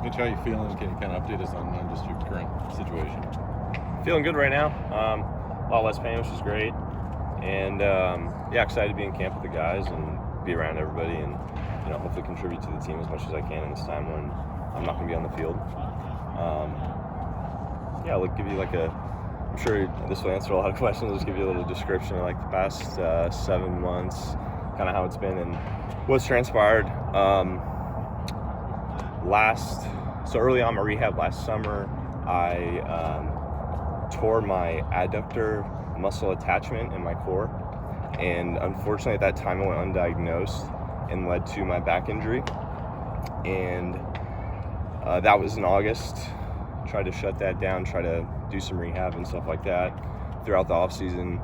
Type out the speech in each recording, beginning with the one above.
Mitch, how are you feeling? Can you kind of update us on just your current situation? Feeling good right now. A lot less pain, which is great. And yeah, excited to be in camp with the guys and be around everybody and hopefully contribute to the team as much as I can in this time when I'm not going to be on the field. Yeah, I'll give you I'm sure this will answer a lot of questions. I'll just give you a little description of the past 7 months, kind of how it's been and what's transpired. So early on my rehab last summer, I tore my adductor muscle attachment in my core, and unfortunately at that time I went undiagnosed and led to my back injury, and that was in August. Tried to shut that down, try to do some rehab and stuff like that throughout the off season,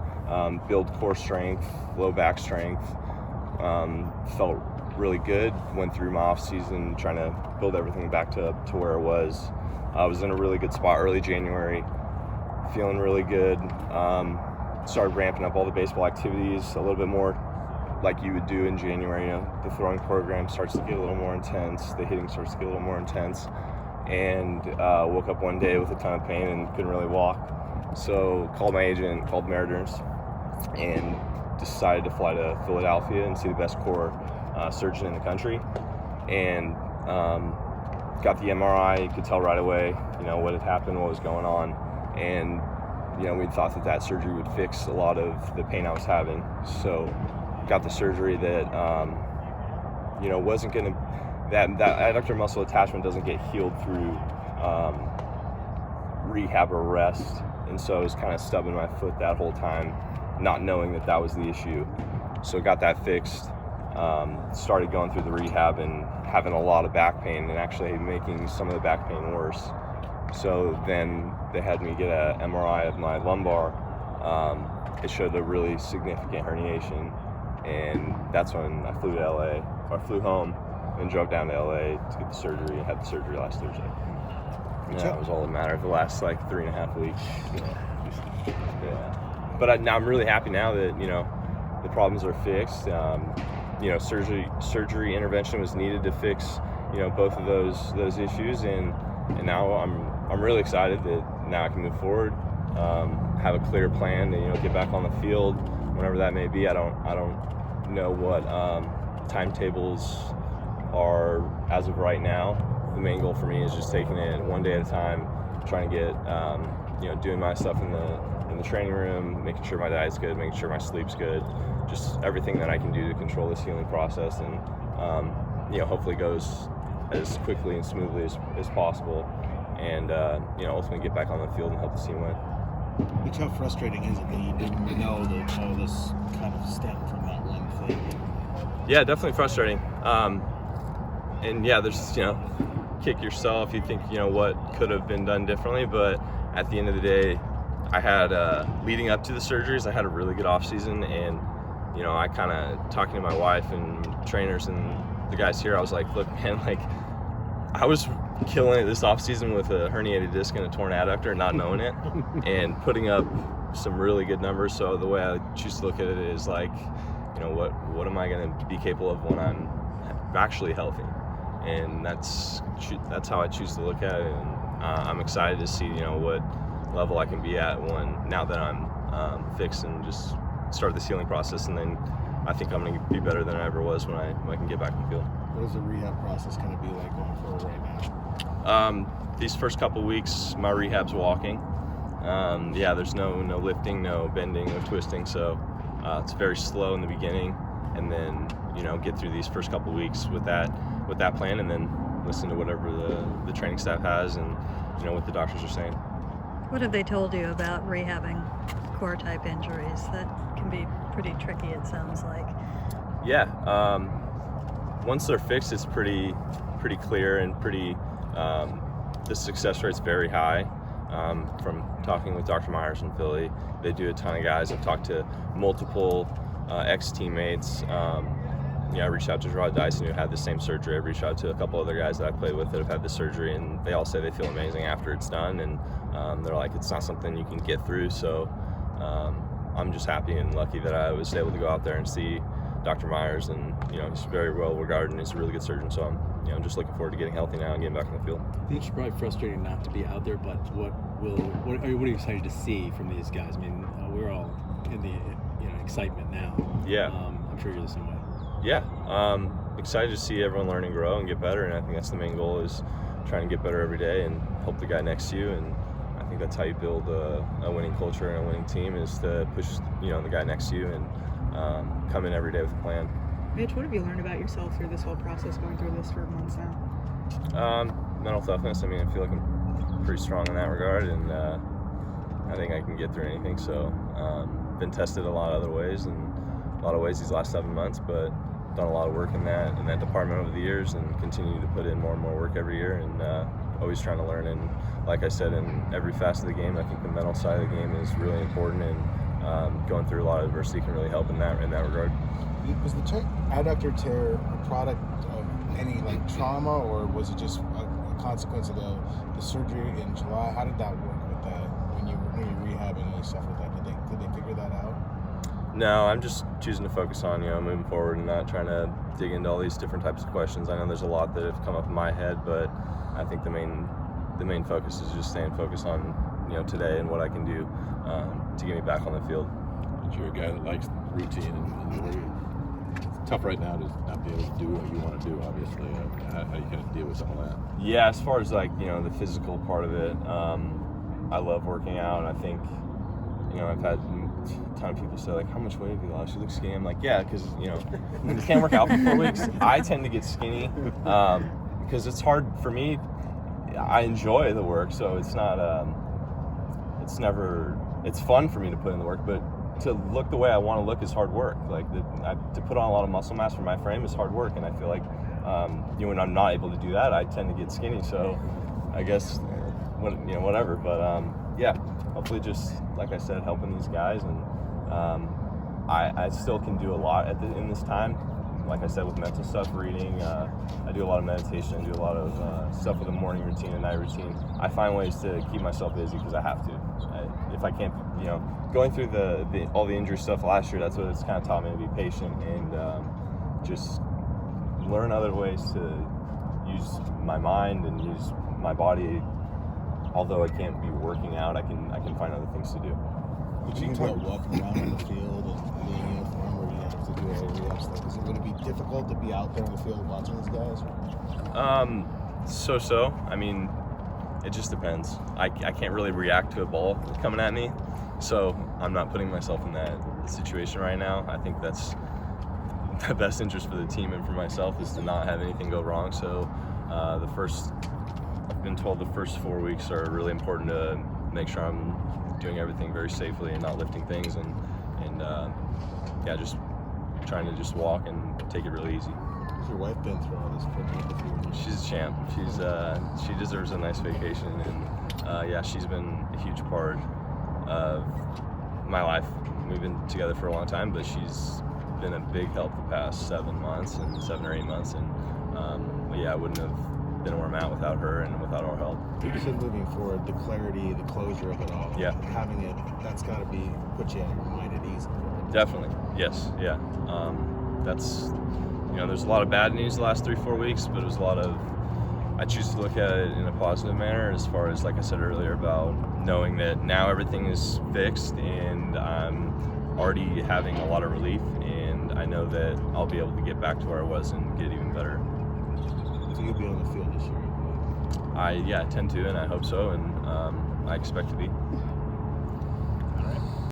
build core strength, low back strength. Felt really good. Went through my off season trying to build everything back to where it was. I was in a really good spot early January, feeling really good. Started ramping up all the baseball activities a little bit more like you would do in January. The throwing program starts to get a little more intense, the hitting starts to get a little more intense, and woke up one day with a ton of pain and couldn't really walk. So called my agent, called Mariners, and decided to fly to Philadelphia and see the best core surgeon in the country. And got the MRI, could tell right away, what had happened, what was going on. And, we thought that surgery would fix a lot of the pain I was having. So got the surgery that, wasn't going to, that adductor muscle attachment doesn't get healed through rehab or rest. And so I was kind of stubbing my foot that whole time, not knowing that was the issue. So got that fixed, started going through the rehab and having a lot of back pain and actually making some of the back pain worse. So then they had me get an MRI of my lumbar. It showed a really significant herniation, and that's when I flew to LA, or flew home and drove down to LA to get the surgery, and had the surgery last Thursday. Yeah, it was all a matter of the last 3.5 weeks. Yeah. But now I'm really happy now that the problems are fixed. Surgery intervention was needed to fix both of those issues, and now I'm really excited that now I can move forward, have a clear plan to get back on the field whenever that may be. I don't know what timetables are as of right now. The main goal for me is just taking it one day at a time, trying to get doing my stuff in the training room, making sure my diet's good, making sure my sleep's good, just everything that I can do to control this healing process, and hopefully goes as quickly and smoothly as possible, and ultimately get back on the field and help the team win. Mitch, how frustrating is it that you didn't know that all this kind of stemmed from that one thing? Yeah, definitely frustrating. And yeah, there's kick yourself. You think what could have been done differently, but at the end of the day, I had leading up to the surgeries, I had a really good off season, and I kind of, talking to my wife and trainers and the guys here, I was like, look, man, I was killing it this off season with a herniated disc and a torn adductor, not knowing it, and putting up some really good numbers. So the way I choose to look at it is what am I going to be capable of when I'm actually healthy? And that's how I choose to look at it. And I'm excited to see what level I can be at now that I'm fixed and just start this healing process. And then I think I'm going to be better than I ever was when I can get back in the field. What does the rehab process kind of be like going forward right now? These first couple weeks, my rehab's walking. There's no lifting, no bending, no twisting. So it's very slow in the beginning, and then get through these first couple weeks with that plan, and then listen to whatever the training staff has and what the doctors are saying. What have they told you about rehabbing core type injuries? That can be pretty tricky, it sounds like. Yeah, once they're fixed, it's pretty clear and pretty the success rate's very high. From talking with Dr. Myers in Philly, they do a ton of guys. I've talked to multiple ex-teammates. I reached out to Gerard Dyson, who had the same surgery. I reached out to a couple other guys that I played with that have had the surgery, and they all say they feel amazing after it's done, and they're like, it's not something you can get through. So I'm just happy and lucky that I was able to go out there and see Dr. Myers, and he's very well regarded and he's a really good surgeon. So I'm just looking forward to getting healthy now and getting back on the field. I think it's probably frustrating not to be out there, but what are you excited to see from these guys? I mean, we're all in the excitement now. Yeah. I'm sure you're the same way. Yeah. Excited to see everyone learn and grow and get better, and I think that's the main goal, is trying to get better every day and help the guy next to you. And I think that's how you build a winning culture and a winning team, is to push the guy next to you and come in every day with a plan. Mitch, what have you learned about yourself through this whole process, going through this for months now? Mental toughness. I mean, I feel like I'm pretty strong in that regard, and I think I can get through anything. So been tested a lot of other ways, and a lot of ways these last 7 months, but done a lot of work in that department over the years, and continue to put in more and more work every year, and always trying to learn. And like I said, in every facet of the game, I think the mental side of the game is really important, and going through a lot of adversity can really help in that regard. Was the adductor tear a product of any trauma, or was it just a consequence of the surgery in July? How did that work with that when you were rehabbing and stuff like that? Did they figure that out? No, I'm just choosing to focus on moving forward and not trying to dig into all these different types of questions. I know there's a lot that have come up in my head, but I think the main focus is just staying focused on today and what I can do to get me back on the field. But you're a guy that likes routine, and it's tough right now to not be able to do what you want to do. Obviously, how are you going to deal with some of that? Yeah, as far as the physical part of it, I love working out, and I think I've had a ton of people say how much weight have you lost? You look skinny. I'm like, yeah, because you can't work out for 4 weeks. I tend to get skinny because it's hard for me. I enjoy the work, so it's not it's fun for me to put in the work, but to look the way I want to look is hard work. To put on a lot of muscle mass for my frame is hard work, and I feel like when I'm not able to do that, I tend to get skinny. So I guess whatever. But yeah, hopefully, just like I said, helping these guys, and I still can do a lot in this time. Like I said, with mental stuff, reading, I do a lot of meditation, I do a lot of stuff with the morning routine and night routine. I find ways to keep myself busy because I have to. If I can't, going through all the injury stuff last year, that's what it's kind of taught me, to be patient and just learn other ways to use my mind and use my body. Although I can't be working out, I can find other things to do. But you talk about walking around on the field and being in uniform, where you have to do all the rehab stuff. Is it going to be difficult to be out there on the field watching these guys? So. I mean, it just depends. I can't really react to a ball coming at me, so I'm not putting myself in that situation right now. I think that's the best interest for the team and for myself, is to not have anything go wrong. So I've been told the first 4 weeks are really important to make sure I'm doing everything very safely and not lifting things, and just trying to just walk and take it really easy. What's your wife been through all this for you? She's a champ. She deserves a nice vacation, and she's been a huge part of my life. We've been together for a long time, but she's been a big help the past 7 or 8 months, and I wouldn't have been where I'm at without her and without our help. You said moving forward, the clarity, the closure of it all. Yeah. Having it, that's got to put you at your mind at ease. Definitely. Yes. Yeah. That's, there's a lot of bad news the last 3-4 weeks, but it was a lot of, I choose to look at it in a positive manner, as far as, like I said earlier, about knowing that now everything is fixed and I'm already having a lot of relief, and I know that I'll be able to get back to where I was and get even better. So you'll be on the field this year? I tend to, and I hope so, and I expect to be. All right.